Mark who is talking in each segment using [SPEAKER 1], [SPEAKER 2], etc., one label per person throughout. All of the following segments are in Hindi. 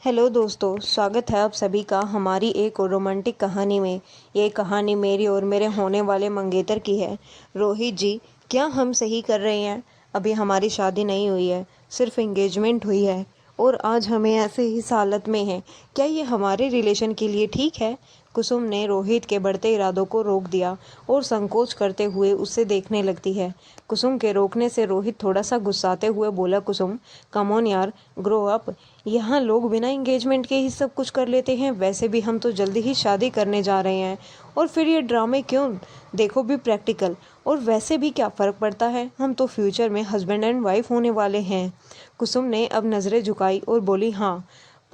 [SPEAKER 1] हेलो दोस्तों, स्वागत है आप सभी का हमारी एक और रोमांटिक कहानी में। ये कहानी मेरी और मेरे होने वाले मंगेतर की है। रोहित जी, क्या हम सही कर रहे हैं? अभी हमारी शादी नहीं हुई है, सिर्फ एंगेजमेंट हुई है और आज हमें ऐसे ही इस हालत में है। क्या ये हमारे रिलेशन के लिए ठीक है? कुसुम ने रोहित के बढ़ते इरादों को रोक दिया और संकोच करते हुए उससे देखने लगती है। कुसुम के रोकने से रोहित थोड़ा सा गुस्साते हुए बोला, कुसुम कम ऑन यार, ग्रो अप। यहाँ लोग बिना एंगेजमेंट के ही सब कुछ कर लेते हैं। वैसे भी हम तो जल्दी ही शादी करने जा रहे हैं और फिर ये ड्रामे क्यों? देखो भी प्रैक्टिकल। और वैसे भी क्या फ़र्क पड़ता है, हम तो फ्यूचर में हस्बैंड एंड वाइफ होने वाले हैं। कुसुम ने अब नज़रें झुकाई और बोली, हाँ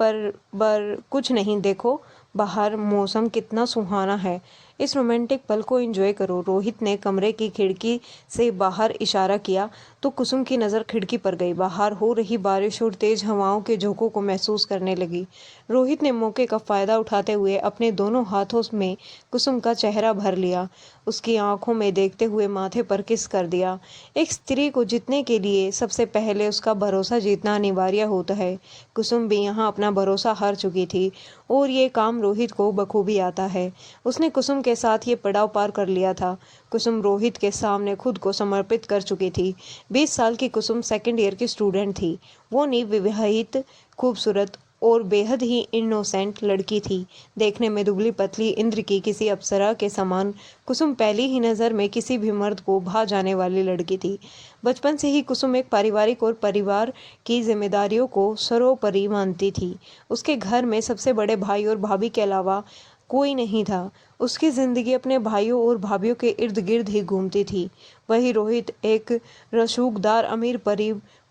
[SPEAKER 1] पर कुछ नहीं, देखो बाहर मौसम कितना सुहाना है। इस रोमांटिक पल को एंजॉय करो। रोहित ने कमरे की खिड़की से बाहर इशारा किया तो कुसुम की नज़र खिड़की पर गई। बाहर हो रही बारिश और तेज हवाओं के झोंकों को महसूस करने लगी। रोहित ने मौके का फ़ायदा उठाते हुए अपने दोनों हाथों में कुसुम का चेहरा भर लिया, उसकी आंखों में देखते हुए माथे पर किस कर दिया। एक स्त्री को जीतने के लिए सबसे पहले उसका भरोसा जीतना अनिवार्य होता है। कुसुम भी यहाँ अपना भरोसा हार चुकी थी और ये काम रोहित को बखूबी आता है। उसने कुसुम के साथ ये पड़ाव पार कर लिया था। कुसुम रोहित के सामने खुद को समर्पित कर चुकी थी। 20 साल की कुसुम सेकंड ईयर की स्टूडेंट थी। वो नवविवाहित, खूबसूरत और बेहद ही इनोसेंट लड़की थी। देखने में दुबली पतली इंद्र की किसी अप्सरा के समान कुसुम पहली ही नज़र में किसी भी मर्द को भा जाने वाली लड़की थी। बचपन से ही कुसुम एक पारिवारिक और परिवार की जिम्मेदारियों को सर्वोपरि मानती थी। उसके घर में सबसे बड़े भाई और भाभी के अलावा कोई नहीं था। उसकी ज़िंदगी अपने भाइयों और भाभीयों के इर्द गिर्द ही घूमती थी। वही रोहित एक रसूखदार अमीर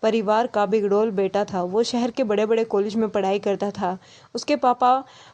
[SPEAKER 1] परिवार का बिगड़ोल बेटा था। वो शहर के बड़े बड़े कॉलेज में पढ़ाई करता था। उसके पापा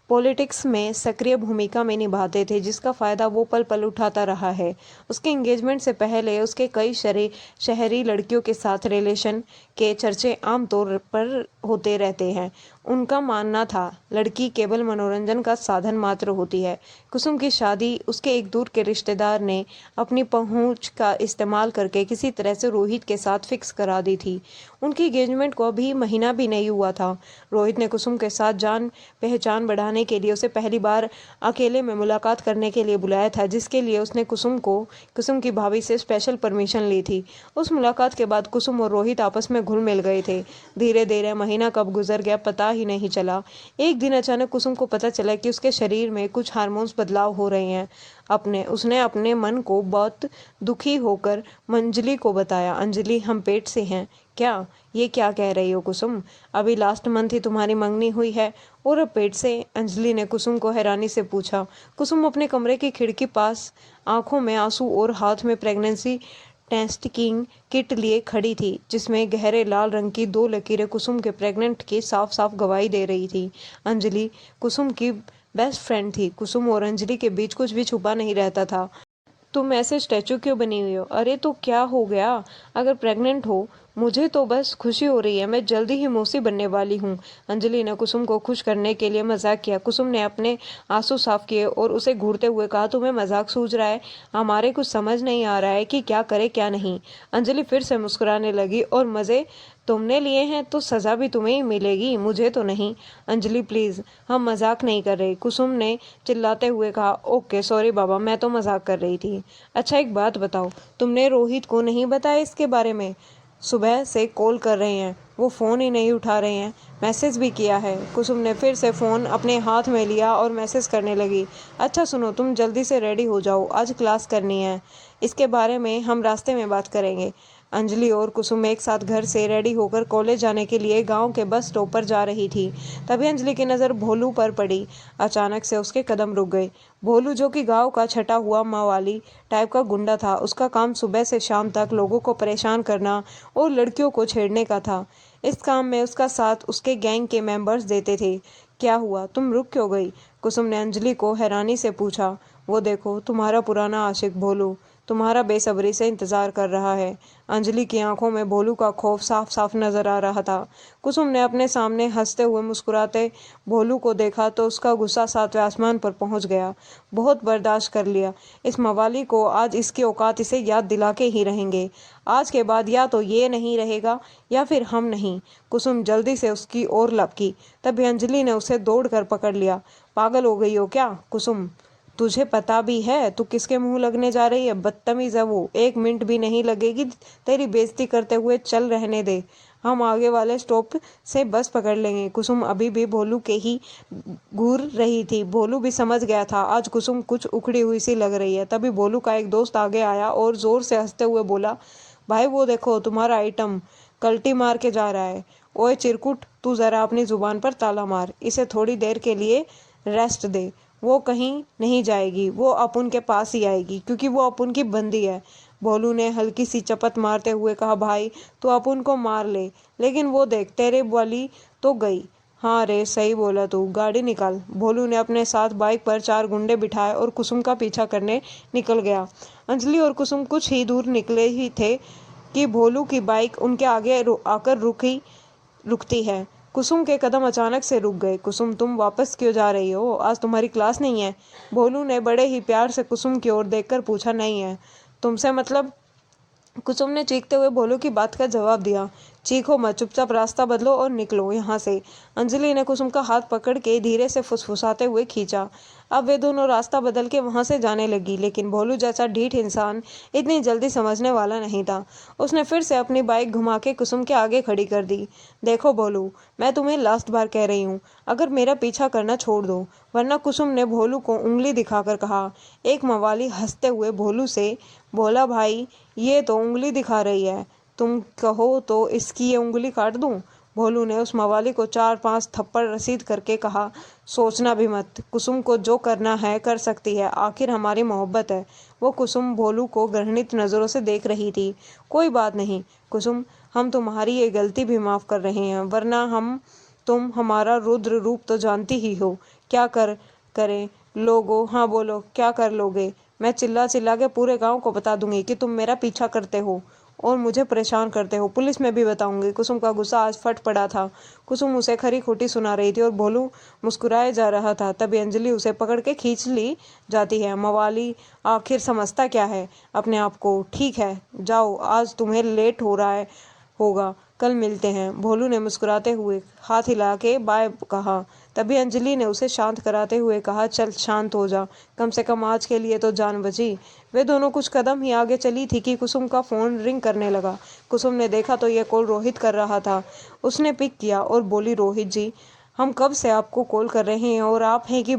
[SPEAKER 1] पॉलिटिक्स में सक्रिय भूमिका में निभाते थे, जिसका फ़ायदा वो पल पल उठाता रहा है। उसके एंगेजमेंट से पहले उसके कई शहरी लड़कियों के साथ रिलेशन के चर्चे आमतौर पर होते रहते हैं। उनका मानना था लड़की केवल मनोरंजन का साधन मात्र होती है। कुसुम की शादी उसके एक दूर के रिश्तेदार ने अपनी पहुंच का इस्तेमाल करके किसी तरह से रोहित के साथ फिक्स करा दी थी। उनकी एंगेजमेंट को अभी महीना भी नहीं हुआ था। रोहित ने कुसुम के साथ जान पहचान बढ़ाने के लिए उसे पहली बार अकेले में मुलाकात करने के लिए बुलाया था, जिसके लिए उसने कुसुम की भाभी से स्पेशल परमिशन ली थी। उस मुलाकात के बाद कुसुम और रोहित आपस में घुल मिल गए थे। धीरे धीरे महीना कब गुजर गया पता ही नहीं चला। एक दिन अचानक कुसुम को पता चला कि उसके शरीर में कुछ हार्मोन्स बदलाव हो रहे हैं। उसने अपने मन को बहुत दुखी होकर अंजलि को बताया। अंजलि, हम पेट से हैं क्या? ये क्या कह रही हो कुसुम? अभी लास्ट मंथ ही तुम्हारी मंगनी हुई है और अब पेट से? अंजलि ने कुसुम को हैरानी से पूछा। कुसुम अपने कमरे की खिड़की पास आंखों में आंसू और हाथ में प्रेगनेंसी टेस्टिंग किट लिए खड़ी थी, जिसमें गहरे लाल रंग की 2 लकीरें कुसुम के प्रेग्नेंट की साफ साफ गवाही दे रही थी। अंजलि कुसुम की बेस्ट फ्रेंड थी। कुसुम और अंजलि के बीच कुछ भी छुपा नहीं रहता था। तुम ऐसे स्टैचू क्यों बनी हुई हो? अरे तो क्या हो गया अगर प्रेग्नेंट हो? मुझे तो बस खुशी हो रही है, मैं जल्दी ही मौसी बनने वाली हूँ। अंजलि ने कुसुम को खुश करने के लिए मजाक किया। कुसुम ने अपने आंसू साफ किए और उसे घूरते हुए कहा, तुम्हें मजाक सूझ रहा है? हमारे कुछ समझ नहीं आ रहा है कि क्या करे क्या नहीं। अंजलि फिर से मुस्कुराने लगी, और मज़े तुमने लिए हैं तो सज़ा भी तुम्हें ही मिलेगी, मुझे तो नहीं। अंजलि प्लीज़, हम मजाक नहीं कर रहे, कुसुम ने चिल्लाते हुए कहा। ओके सॉरी बाबा, मैं तो मजाक कर रही थी। अच्छा एक बात बताओ, तुमने रोहित को नहीं बताया इसके बारे में? सुबह से कॉल कर रहे हैं, वो फ़ोन ही नहीं उठा रहे हैं। मैसेज भी किया है। कुसुम ने फिर से फ़ोन अपने हाथ में लिया और मैसेज करने लगी। अच्छा सुनो, तुम जल्दी से रेडी हो जाओ, आज क्लास करनी है, इसके बारे में हम रास्ते में बात करेंगे। अंजलि और कुसुम एक साथ घर से रेडी होकर कॉलेज जाने के लिए गांव के बस स्टॉप पर जा रही थी। तभी अंजलि की नज़र भोलू पर पड़ी। अचानक से उसके कदम रुक गए। भोलू, जो कि गांव का छटा हुआ मवाली टाइप का गुंडा था, उसका काम सुबह से शाम तक लोगों को परेशान करना और लड़कियों को छेड़ने का था। इस काम में उसका साथ उसके गैंग के मेंबर्स देते थे। क्या हुआ, तुम रुक क्यों गई? कुसुम ने अंजलि को हैरानी से पूछा। वो देखो, तुम्हारा पुराना आशिक भोलू। तुम्हारा बेसब्री से इंतज़ार कर रहा है। अंजलि की आंखों में भोलू का खौफ साफ साफ नजर आ रहा था। कुसुम ने अपने सामने हंसते हुए मुस्कुराते भोलू को देखा तो उसका गुस्सा सातवें आसमान पर पहुंच गया। बहुत बर्दाश्त कर लिया। इस मवाली को आज इसकी औकात इसे याद दिला के ही रहेंगे। आज के बाद या तो ये नहीं रहेगा या फिर हम नहीं। कुसुम जल्दी से उसकी ओर लपकी। तभी अंजलि ने उसे दौड़ कर पकड़ लिया। पागल हो गई हो क्या कुसुम? तुझे पता भी है तू किसके मुंह लगने जा रही है? बदतमीज है वो। 1 मिनट भी नहीं लगेगी तेरी बेइज्जती करते हुए। चल रहने दे, हम आगे वाले स्टॉप से बस पकड़ लेंगे। कुसुम अभी भी भोलू के ही घूर रही थी। भोलू भी समझ गया था आज कुसुम कुछ उखड़ी हुई सी लग रही है। तभी भोलू का एक दोस्त आगे आया और जोर से हंसते हुए बोला, भाई वो देखो तुम्हारा आइटम कल्टी मार के जा रहा है। ओए चिरकुट, तू जरा अपनी जुबान पर ताला मार। इसे थोड़ी देर के लिए रेस्ट दे। वो कहीं नहीं जाएगी, वो अपुन के पास ही आएगी क्योंकि वो अपुन की बंदी है। भोलू ने हल्की सी चपत मारते हुए कहा, भाई तू अपुन को मार ले, लेकिन वो देख तेरे वाली तो गई। हाँ रे, सही बोला तू, गाड़ी निकाल। भोलू ने अपने साथ बाइक पर 4 गुंडे बिठाए और कुसुम का पीछा करने निकल गया। अंजलि और कुसुम कुछ ही दूर निकले ही थे कि भोलू की बाइक उनके आगे आकर रुकती है। कुसुम के कदम अचानक से रुक गए। कुसुम, तुम वापस क्यों जा रही हो? आज तुम्हारी क्लास नहीं है? भोलू ने बड़े ही प्यार से कुसुम की ओर देखकर पूछा। नहीं है। तुमसे मतलब? कुसुम ने चीखते हुए भोलू की बात का जवाब दिया। चीखो मत, चुपचाप रास्ता बदलो और निकलो यहाँ से। अंजलि ने कुसुम का हाथ पकड़ के धीरे से फुसफुसाते हुए खींचा। अब वे दोनों रास्ता बदल के वहां से जाने लगी, लेकिन भोलू जैसा ढीठ इंसान इतनी जल्दी समझने वाला नहीं था। उसने फिर से अपनी बाइक घुमा के कुसुम के आगे खड़ी कर दी। देखो भोलू, मैं तुम्हें लास्ट बार कह रही हूँ, अगर मेरा पीछा करना छोड़ दो, वरना। कुसुम ने भोलू को उंगली दिखाकर कहा। एक मवाली हंसते हुए भोलू से बोला, भाई ये तो उंगली दिखा रही है, तुम कहो तो इसकी ये उंगली काट दूं? भोलू ने उस मवाली को 4-5 थप्पड़ रसीद करके कहा। सोचना भी मत, कुसुम को जो करना है कर सकती है, आखिर हमारी मोहब्बत है। वो कुसुम भोलू को घृणित नज़रों से देख रही थी। कोई बात नहीं कुसुम, हम तुम्हारी ये गलती भी माफ़ कर रहे हैं, वरना तुम हमारा रुद्र रूप तो जानती ही हो। क्या करें लोगो? हाँ बोलो, क्या कर लोगे? मैं चिल्ला चिल्ला के पूरे गांव को बता दूंगी कि तुम मेरा पीछा करते हो और मुझे परेशान करते हो। पुलिस में भी बताऊंगी। कुसुम का गुस्सा आज फट पड़ा था। कुसुम उसे खरी खोटी सुना रही थी और भोलू मुस्कुराए जा रहा था। तभी अंजलि उसे पकड़ के खींच ली जाती है। मवाली आखिर समझता क्या है अपने आप को? ठीक है जाओ, आज तुम्हें लेट हो रहा होगा, कल मिलते हैं। भोलू ने मुस्कुराते हुए हाथ हिला के बाय कहा। तभी अंजलि ने उसे शांत कराते हुए कहा, चल शांत हो जा, कम से कम आज के लिए तो जान बची। वे दोनों कुछ कदम ही आगे चली थी कि कुसुम का फ़ोन रिंग करने लगा। कुसुम ने देखा तो यह कॉल रोहित कर रहा था। उसने पिक किया और बोली, रोहित जी, हम कब से आपको कॉल कर रहे हैं और आप हैं कि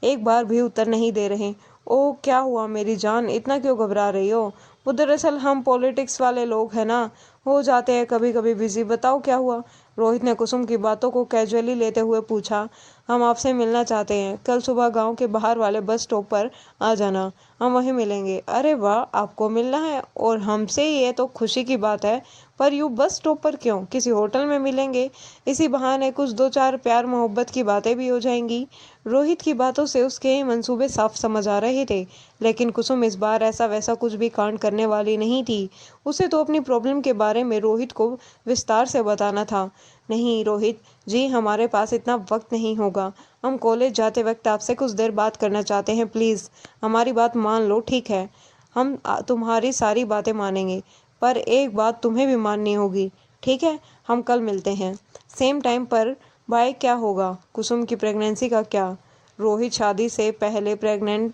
[SPEAKER 1] एक बार भी उत्तर नहीं दे रहे। ओह क्या हुआ मेरी जान, इतना क्यों घबरा रही हो? वो दरअसल हम पॉलिटिक्स वाले लोग हैं ना, हो जाते हैं कभी कभी बिजी। बताओ क्या हुआ? रोहित ने कुसुम की बातों को कैजुअली लेते हुए पूछा। हम आपसे मिलना चाहते हैं, कल सुबह गांव के बाहर वाले बस स्टॉप पर आ जाना, हम वहीं मिलेंगे। अरे वाह, आपको मिलना है और हमसे? ये तो खुशी की बात है, पर यूँ बस स्टॉप पर क्यों? किसी होटल में मिलेंगे, इसी बहाने कुछ 2-4 प्यार मोहब्बत की बातें भी हो जाएंगी। रोहित की बातों से उसके मंसूबे साफ समझ आ रहे थे, लेकिन कुसुम इस बार ऐसा वैसा कुछ भी कांड करने वाली नहीं थी। उसे तो अपनी प्रॉब्लम के बारे में रोहित को विस्तार से बताना था। नहीं रोहित जी, हमारे पास इतना वक्त नहीं होगा। हम कॉलेज जाते वक्त आपसे कुछ देर बात करना चाहते हैं, प्लीज़ हमारी बात मान लो। ठीक है, हम तुम्हारी सारी बातें मानेंगे, पर एक बात तुम्हें भी माननी होगी। ठीक है, हम कल मिलते हैं सेम टाइम पर। बाय। क्या होगा कुसुम की प्रेगनेंसी का? क्या रोहित शादी से पहले प्रेग्नेंट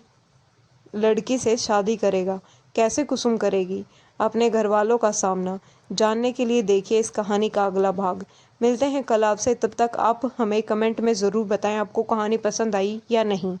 [SPEAKER 1] लड़की से शादी करेगा? कैसे कुसुम करेगी अपने घर वालों का सामना? जानने के लिए देखिए इस कहानी का अगला भाग। मिलते हैं कल आपसे, तब तक आप हमें कमेंट में ज़रूर बताएं आपको कहानी पसंद आई या नहीं।